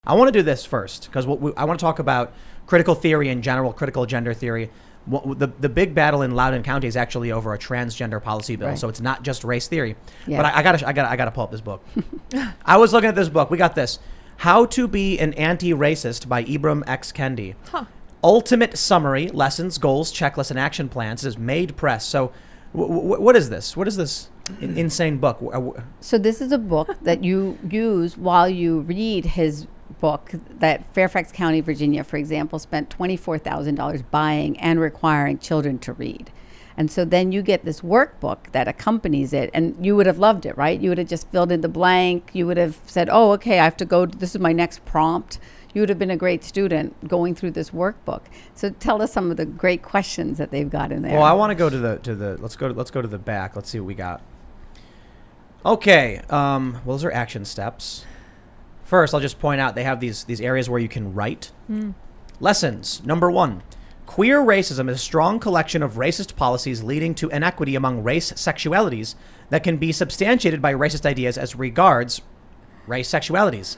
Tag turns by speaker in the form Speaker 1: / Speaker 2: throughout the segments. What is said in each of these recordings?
Speaker 1: I want to do this first because I want to talk about critical theory in general, critical gender theory. The big battle in Loudoun County is actually over a transgender policy bill, so it's not just race theory. Yeah. But I gotta pull up this book. I was looking at this book. We got this: How to Be an Anti-Racist by Ibram X. Kendi. Ultimate summary: lessons, goals, checklists, and action plans. It is Made Press. So, what is this? What is this insane book?
Speaker 2: So this is a book that you use while you read his book that Fairfax County, Virginia, for example, spent $24,000 buying and requiring children to read. And so then you get this workbook that accompanies it, and you would have loved it, right? You would have just filled in the blank. You would have said, oh, okay, I have to go, this is my next prompt. You would have been a great student going through this workbook. So tell us some of the great questions that they've got in there.
Speaker 1: Well, I want to go to the let's go to the back. Let's see what we got. Okay, well, those are action steps. First, I'll just point out they have these areas where you can write. Lessons. Number 1. Queer racism is a strong collection of racist policies leading to inequity among race sexualities that can be substantiated by racist ideas as regards race sexualities.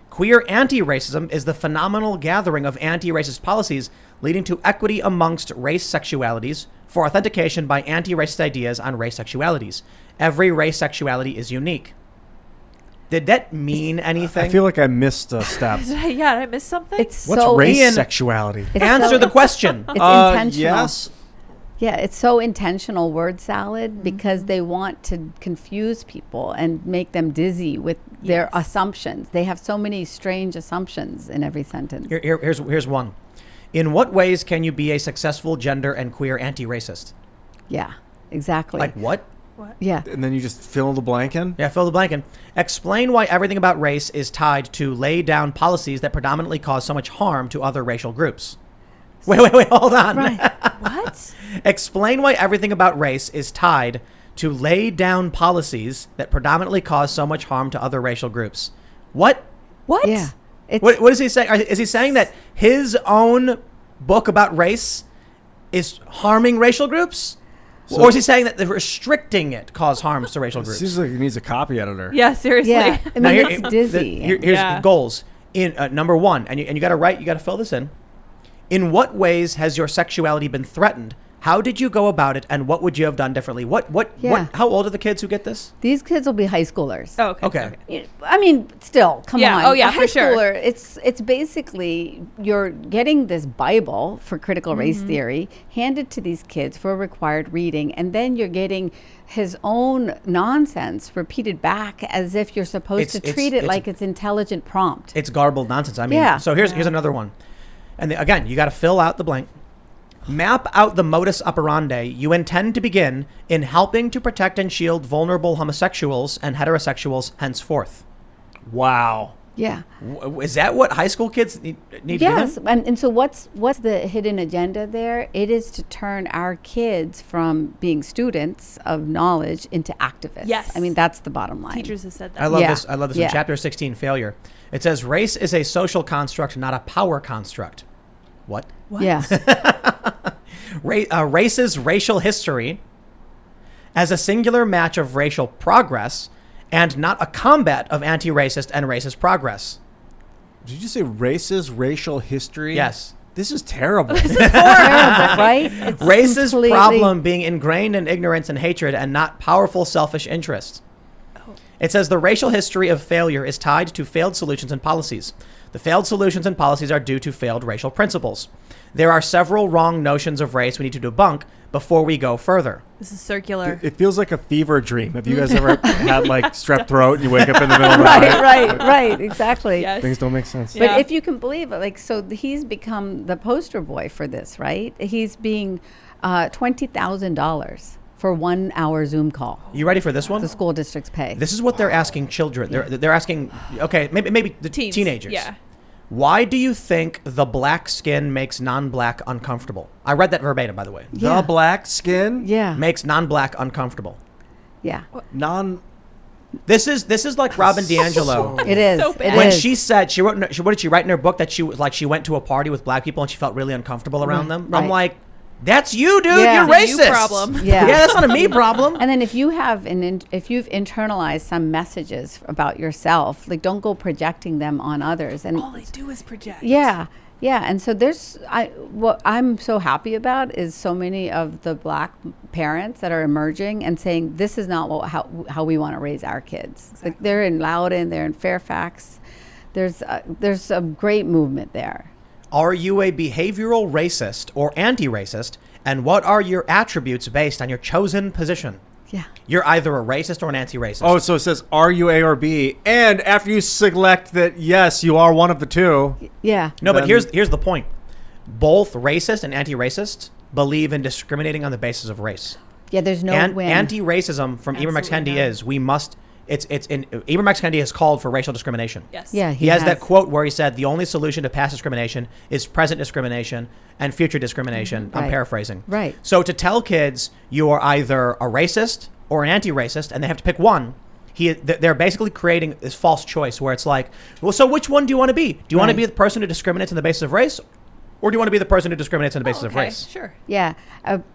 Speaker 1: Queer anti-racism is the phenomenal gathering of anti-racist policies leading to equity amongst race sexualities for authentication by anti-racist ideas on race sexualities. Every race sexuality is unique. Did that mean anything?
Speaker 3: I feel like I missed a step.
Speaker 4: Did I miss something?
Speaker 2: It's
Speaker 3: What's
Speaker 2: so
Speaker 3: race sexuality?
Speaker 1: Answer the question.
Speaker 2: It's intentional.
Speaker 3: Yes.
Speaker 2: Yeah, it's so intentional word salad because they want to confuse people and make them dizzy with their assumptions. They have so many strange assumptions in every sentence.
Speaker 1: Here's one. In what ways can you be a successful gender and queer anti-racist?
Speaker 2: Yeah, exactly.
Speaker 1: Like what?
Speaker 2: Yeah.
Speaker 3: And then you just fill the blank in?
Speaker 1: Yeah, fill the blank in. Explain why everything about race is tied to lay down policies that predominantly cause so much harm to other racial groups. Wait, hold on.
Speaker 2: Right.
Speaker 4: What?
Speaker 1: Explain why everything about race is tied to lay down policies that predominantly cause so much harm to other racial groups. What?
Speaker 2: Yeah.
Speaker 1: What is he saying? Is he saying that his own book about race is harming racial groups? Or is he saying that the restricting it cause harms to racial groups?
Speaker 3: Seems like he needs a copy editor.
Speaker 4: Yeah, seriously.
Speaker 2: Yeah. I mean, it's dizzy.
Speaker 1: Here's goals. In number 1, and you got to write. You got to fill this in. In what ways has your sexuality been threatened? How did you go about it, and what would you have done differently? What? How old are the kids who get this?
Speaker 2: These kids will be high schoolers.
Speaker 4: Oh, okay.
Speaker 2: I mean, still, come on.
Speaker 4: Oh, yeah,
Speaker 2: a high
Speaker 4: for sure.
Speaker 2: schooler, it's basically you're getting this Bible for critical race theory handed to these kids for required reading, and then you're getting his own nonsense repeated back as if you're supposed to treat it like it's intelligent prompt.
Speaker 1: It's garbled nonsense. I mean, so here's another one. And again, you got to fill out the blank. Map out the modus operandi you intend to begin in helping to protect and shield vulnerable homosexuals and heterosexuals henceforth. Wow.
Speaker 2: Yeah.
Speaker 1: Is that what high school kids need to do?
Speaker 2: Yes. And so what's the hidden agenda there? It is to turn our kids from being students of knowledge into activists.
Speaker 4: Yes.
Speaker 2: I mean, that's the bottom line.
Speaker 4: Teachers have said that.
Speaker 1: I love this. I love this in chapter 16, Failure. It says, race is a social construct, not a power construct. What?
Speaker 2: Yeah.
Speaker 1: Race's racial history as a singular match of racial progress and not a combat of anti-racist and racist progress.
Speaker 3: Did you just say race's racial history?
Speaker 1: Yes.
Speaker 3: This is terrible.
Speaker 2: This is terrible, right? It's
Speaker 1: race's problem being ingrained in ignorance and hatred and not powerful selfish interest. It says the racial history of failure is tied to failed solutions and policies. The failed solutions and policies are due to failed racial principles. There are several wrong notions of race we need to debunk before we go further.
Speaker 4: This is circular.
Speaker 3: It feels like a fever dream. Have you guys ever had like strep throat and you wake up in the middle of the night?
Speaker 2: Right, exactly.
Speaker 4: Yes.
Speaker 3: Things don't make sense.
Speaker 2: But if you can believe it, like, so he's become the poster boy for this, right? He's being $20,000 for 1 hour Zoom call.
Speaker 1: You ready for this one?
Speaker 2: The school districts pay.
Speaker 1: This is what they're asking children. They're asking, okay, maybe the
Speaker 4: Teens.
Speaker 1: teenagers.
Speaker 4: Yeah.
Speaker 1: Why do you think the black skin makes non-black uncomfortable? I read that verbatim, by the way.
Speaker 2: Yeah.
Speaker 3: The black skin
Speaker 1: makes non-black uncomfortable.
Speaker 2: Yeah.
Speaker 1: This is like Robin DiAngelo.
Speaker 2: It is.
Speaker 4: So bad.
Speaker 1: When she said what did she write in her book that she was like she went to a party with black people and she felt really uncomfortable around them?
Speaker 2: Right.
Speaker 1: I'm like, That's you, dude.
Speaker 2: Yeah.
Speaker 1: You're
Speaker 4: It's a you
Speaker 1: racist.
Speaker 4: problem.
Speaker 2: Yeah.
Speaker 1: Yeah, that's not a me problem.
Speaker 2: And then if you have if you've internalized some messages about yourself, like don't go projecting them on others. And
Speaker 4: All they do is project.
Speaker 2: yeah, and so what I'm so happy about is so many of the Black parents that are emerging and saying this is not how we want to raise our kids.
Speaker 4: Exactly.
Speaker 2: Like they're in Loudoun, they're in Fairfax. There's a great movement there.
Speaker 1: Are you a behavioral racist or anti-racist? And what are your attributes based on your chosen position?
Speaker 2: Yeah.
Speaker 1: You're either a racist or an anti-racist.
Speaker 3: Oh, so it says, are you A or B? And after you select that, yes, you are one of the two.
Speaker 2: Yeah.
Speaker 1: No, but
Speaker 3: Then-
Speaker 1: here's the point. Both racist and anti-racist believe in discriminating on the basis of race.
Speaker 2: Yeah, there's no
Speaker 1: And
Speaker 2: win.
Speaker 1: Anti-racism from Ibram X.
Speaker 4: Absolutely
Speaker 1: Kendi
Speaker 4: not.
Speaker 1: is we must. Ibram X. Kendi has called for racial discrimination.
Speaker 4: Yes.
Speaker 2: Yeah,
Speaker 1: He has that quote where he said the only solution to past discrimination is present discrimination and future discrimination. I'm
Speaker 2: Right.
Speaker 1: paraphrasing.
Speaker 2: Right.
Speaker 1: So to tell kids you are either a racist or an anti-racist and they have to pick one, they're basically creating this false choice where it's like, well, so which one do you want to be? Do you want to
Speaker 2: Right.
Speaker 1: be the person who discriminates on the basis of race, or do you want to be the person who discriminates on the basis of
Speaker 4: Okay,
Speaker 1: race?
Speaker 4: sure.
Speaker 2: Yeah,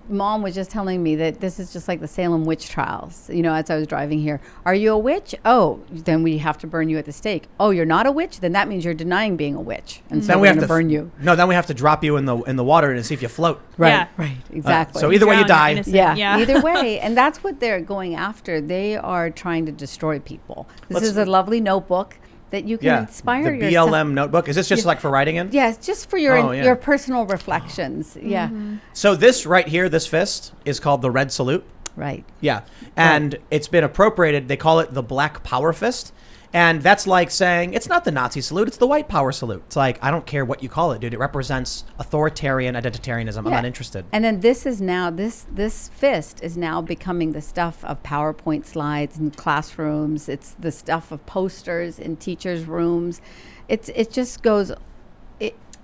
Speaker 2: mom was just telling me that this is just like the Salem witch trials. You know, as I was driving here, are you a witch? Oh, then we have to burn you at the stake. Oh, you're not a witch? Then that means you're denying being a witch, and so
Speaker 1: Then
Speaker 2: we're
Speaker 1: we have
Speaker 2: going
Speaker 1: to
Speaker 2: to burn you.
Speaker 1: No, then we have to drop you in the water and see if you float.
Speaker 2: Right,
Speaker 4: Yeah.
Speaker 2: right, exactly.
Speaker 1: So either way you
Speaker 4: Drown, you're
Speaker 1: die.
Speaker 4: innocent.
Speaker 2: yeah, either way, and that's what they're going after. They are trying to destroy people. This
Speaker 1: Let's-
Speaker 2: is a lovely notebook that you can
Speaker 1: Yeah,
Speaker 2: inspire
Speaker 1: the
Speaker 2: yourself.
Speaker 1: BLM notebook. Is this just like for writing in?
Speaker 2: Yes, just for your
Speaker 1: Oh, yeah.
Speaker 2: your personal reflections. Yeah,
Speaker 1: So this right here, this fist, is called the red salute.
Speaker 2: right.
Speaker 1: Yeah. And it's been appropriated. They call it the Black Power Fist. And that's like saying it's not the Nazi salute, it's the white power salute. It's like, I don't care what you call it, dude. It represents authoritarian identitarianism. I'm
Speaker 2: Yeah.
Speaker 1: not interested.
Speaker 2: And then this is now this fist is now becoming the stuff of PowerPoint slides in classrooms. It's the stuff of posters in teachers' rooms. It just goes,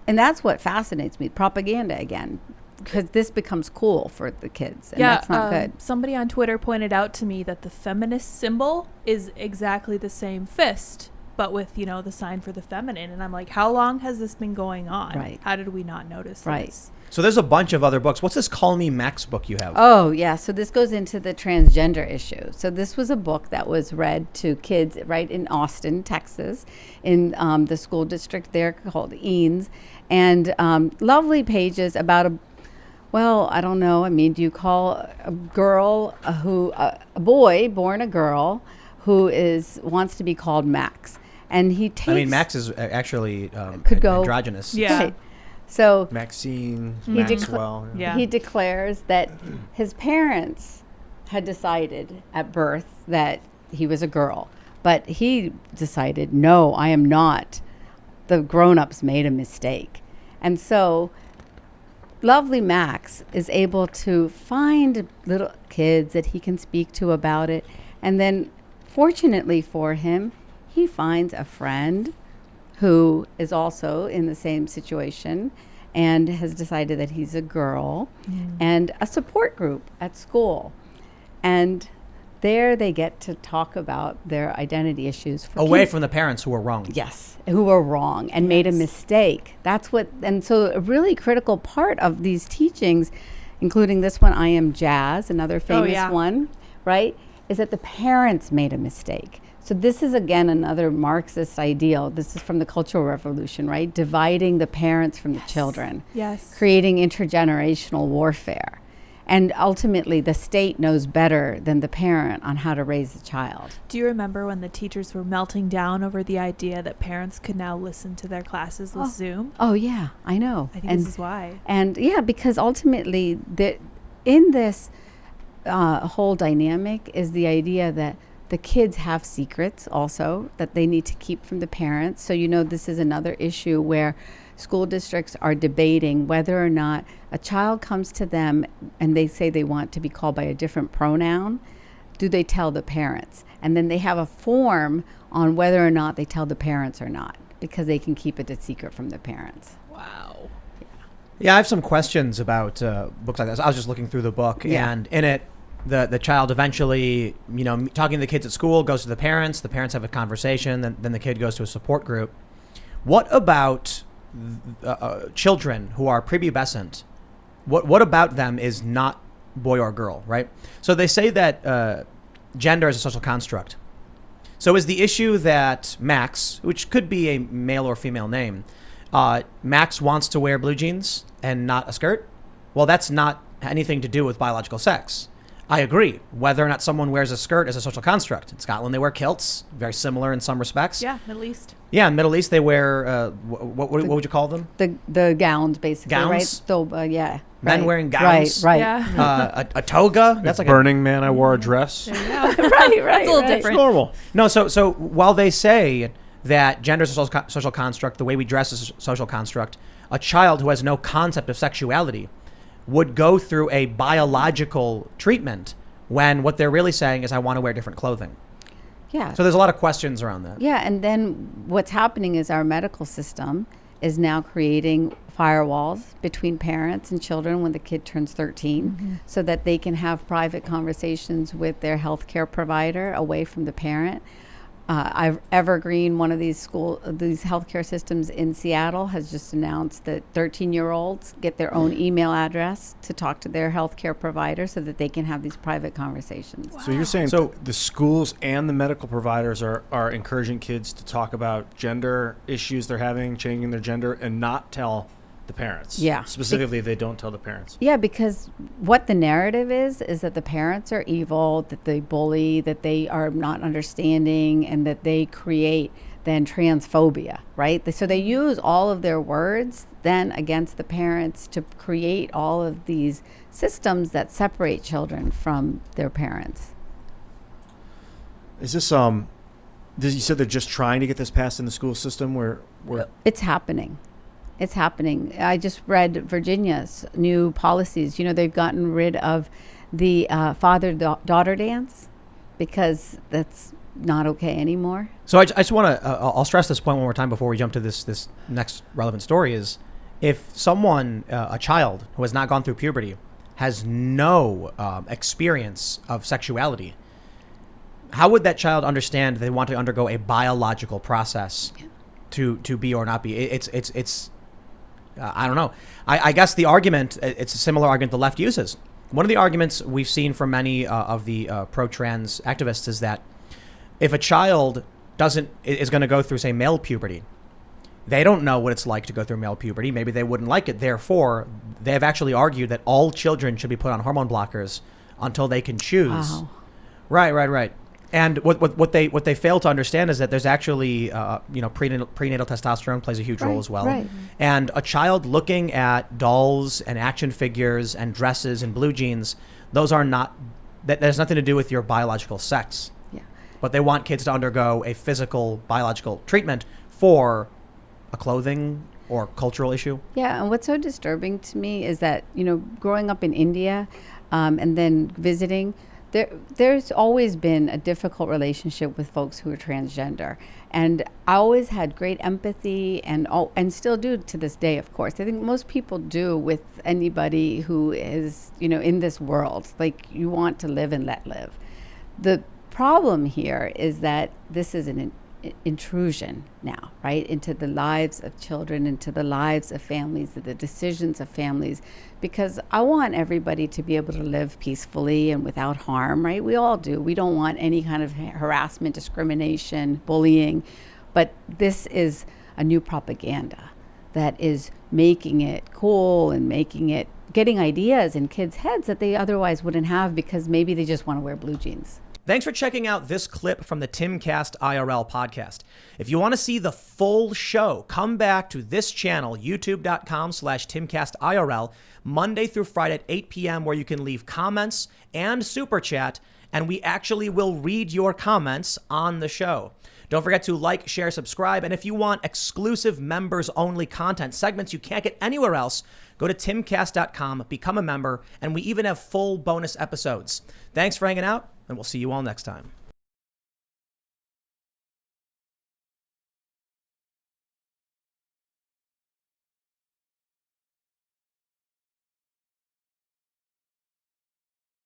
Speaker 2: and that's what fascinates me. Propaganda again, because this becomes cool for the kids, and that's not good.
Speaker 4: Somebody on Twitter pointed out to me that the feminist symbol is exactly the same fist, but with, the sign for the feminine. And I'm like, how long has this been going on?
Speaker 2: Right.
Speaker 4: How did we not notice
Speaker 2: Right.
Speaker 4: this?
Speaker 1: So there's a bunch of other books. What's this Call Me Max book you have?
Speaker 2: Oh, yeah. So this goes into the transgender issue. So this was a book that was read to kids right in Austin, Texas, in the school district there called Eanes. And lovely pages about I don't know. I mean, do you call a girl a boy born a girl who wants to be called Max? And he takes.
Speaker 1: I mean, Max is actually
Speaker 2: Could go-
Speaker 1: androgynous.
Speaker 4: Yeah.
Speaker 2: Right. So
Speaker 3: Maxine,
Speaker 2: He
Speaker 3: Maxwell.
Speaker 4: Yeah.
Speaker 2: he declares that his parents had decided at birth that he was a girl, but he decided, no, I am not. The grown-ups made a mistake. And so lovely Max is able to find little kids that he can speak to about it. And then fortunately for him, he finds a friend who is also in the same situation and has decided that he's a girl, and a support group at school. And there they get to talk about their identity issues for
Speaker 1: Away
Speaker 2: kids.
Speaker 1: from the parents who were wrong.
Speaker 2: Yes, who were wrong and made a mistake. That's what, and so a really critical part of these teachings, including this one, I Am Jazz, another famous
Speaker 4: yeah.
Speaker 2: one, right, is that the parents made a mistake. So this is, again, another Marxist ideal. This is from the Cultural Revolution, right? Dividing the parents from the children.
Speaker 4: Yes.
Speaker 2: Creating intergenerational warfare. And ultimately, the state knows better than the parent on how to raise the child.
Speaker 4: Do you remember when the teachers were melting down over the idea that parents could now listen to their classes with Zoom?
Speaker 2: Oh, yeah, I know.
Speaker 4: I think this is why.
Speaker 2: And yeah, because ultimately, in this whole dynamic is the idea that the kids have secrets also that they need to keep from the parents. So, this is another issue where school districts are debating whether or not a child comes to them and they say they want to be called by a different pronoun. Do they tell the parents? And then they have a form on whether or not they tell the parents or not, because they can keep it a secret from the parents.
Speaker 4: Wow.
Speaker 1: Yeah, I have some questions about books like this. I was just looking through the book,
Speaker 2: Yeah.
Speaker 1: and in it, the child eventually, talking to the kids at school, goes to the parents have a conversation, then the kid goes to a support group. What about children who are prepubescent what about them is not boy or girl, right? So they say that gender is a social construct. So is the issue that Max, which could be a male or female name, Max wants to wear blue jeans and not a skirt? Well, that's not anything to do with biological sex. I agree. Whether or not someone wears a skirt is a social construct. In Scotland, they wear kilts, very similar in some respects.
Speaker 4: Yeah, Middle East.
Speaker 1: Yeah, in Middle East, they wear, what would you call them?
Speaker 2: The gowns, basically,
Speaker 1: Gowns?
Speaker 2: right? So, yeah.
Speaker 1: Men
Speaker 2: right.
Speaker 1: wearing gowns.
Speaker 2: Right.
Speaker 4: Yeah.
Speaker 1: A toga. That's like
Speaker 3: Burning Man, I wore a dress.
Speaker 4: There you go.
Speaker 2: right.
Speaker 4: It's a little
Speaker 2: right.
Speaker 4: different.
Speaker 3: Normal.
Speaker 1: No, so while they say that gender is a social construct, the way we dress is a social construct, a child who has no concept of sexuality would go through a biological treatment when what they're really saying is, I want to wear different clothing.
Speaker 2: Yeah.
Speaker 1: So there's a lot of questions around that.
Speaker 2: Yeah, and then what's happening is our medical system is now creating firewalls between parents and children when the kid turns 13 so that they can have private conversations with their healthcare provider away from the parent. Evergreen, one of these healthcare systems in Seattle, has just announced that 13-year-olds get their own email address to talk to their healthcare provider so that they can have these private conversations.
Speaker 3: So you're saying the schools and the medical providers are encouraging kids to talk about gender issues they're having, changing their gender, and not tell the parents.
Speaker 2: Yeah.
Speaker 3: Specifically, they don't tell the parents.
Speaker 2: Yeah, because what the narrative is that the parents are evil, that they bully, that they are not understanding, and that they create then transphobia, right? So they use all of their words then against the parents to create all of these systems that separate children from their parents.
Speaker 3: Is this you said they're just trying to get this passed in the school system where
Speaker 2: It's happening. It's happening. I just read Virginia's new policies. They've gotten rid of the father-daughter dance because that's not okay anymore.
Speaker 1: So I just want to, I'll stress this point one more time before we jump to this next relevant story is, if someone, a child who has not gone through puberty, has no experience of sexuality, how would that child understand they want to undergo a biological process to be or not be? It's I don't know. I guess the argument, it's a similar argument the left uses. One of the arguments we've seen from many of the pro-trans activists is that if a child is going to go through, say, male puberty, they don't know what it's like to go through male puberty. Maybe they wouldn't like it. Therefore, they have actually argued that all children should be put on hormone blockers until they can choose.
Speaker 2: Wow.
Speaker 1: Right. And what they fail to understand is that there's actually, prenatal testosterone plays a huge role as well.
Speaker 2: Right.
Speaker 1: And a child looking at dolls and action figures and dresses and blue jeans, those are not, that has nothing to do with your biological sex.
Speaker 2: Yeah.
Speaker 1: But they want kids to undergo a physical, biological treatment for a clothing or cultural issue.
Speaker 2: Yeah, and what's so disturbing to me is that, growing up in India and then visiting, there's always been a difficult relationship with folks who are transgender. And I always had great empathy and still do to this day, of course. I think most people do with anybody who is, in this world. Like, you want to live and let live. The problem here is that this is an intrusion now, right, into the lives of children, into the lives of families, the decisions of families, because I want everybody to be able to live peacefully and without harm, right? We all do. We don't want any kind of harassment, discrimination, bullying, but this is a new propaganda that is making it cool and getting ideas in kids' heads that they otherwise wouldn't have because maybe they just want to wear blue jeans.
Speaker 1: Thanks for checking out this clip from the Timcast IRL podcast. If you want to see the full show, come back to this channel, youtube.com/TimcastIRL, Monday through Friday at 8 p.m., where you can leave comments and super chat, and we actually will read your comments on the show. Don't forget to like, share, subscribe, and if you want exclusive members-only content, segments you can't get anywhere else, go to timcast.com, become a member, and we even have full bonus episodes. Thanks for hanging out, and we'll see you all next time.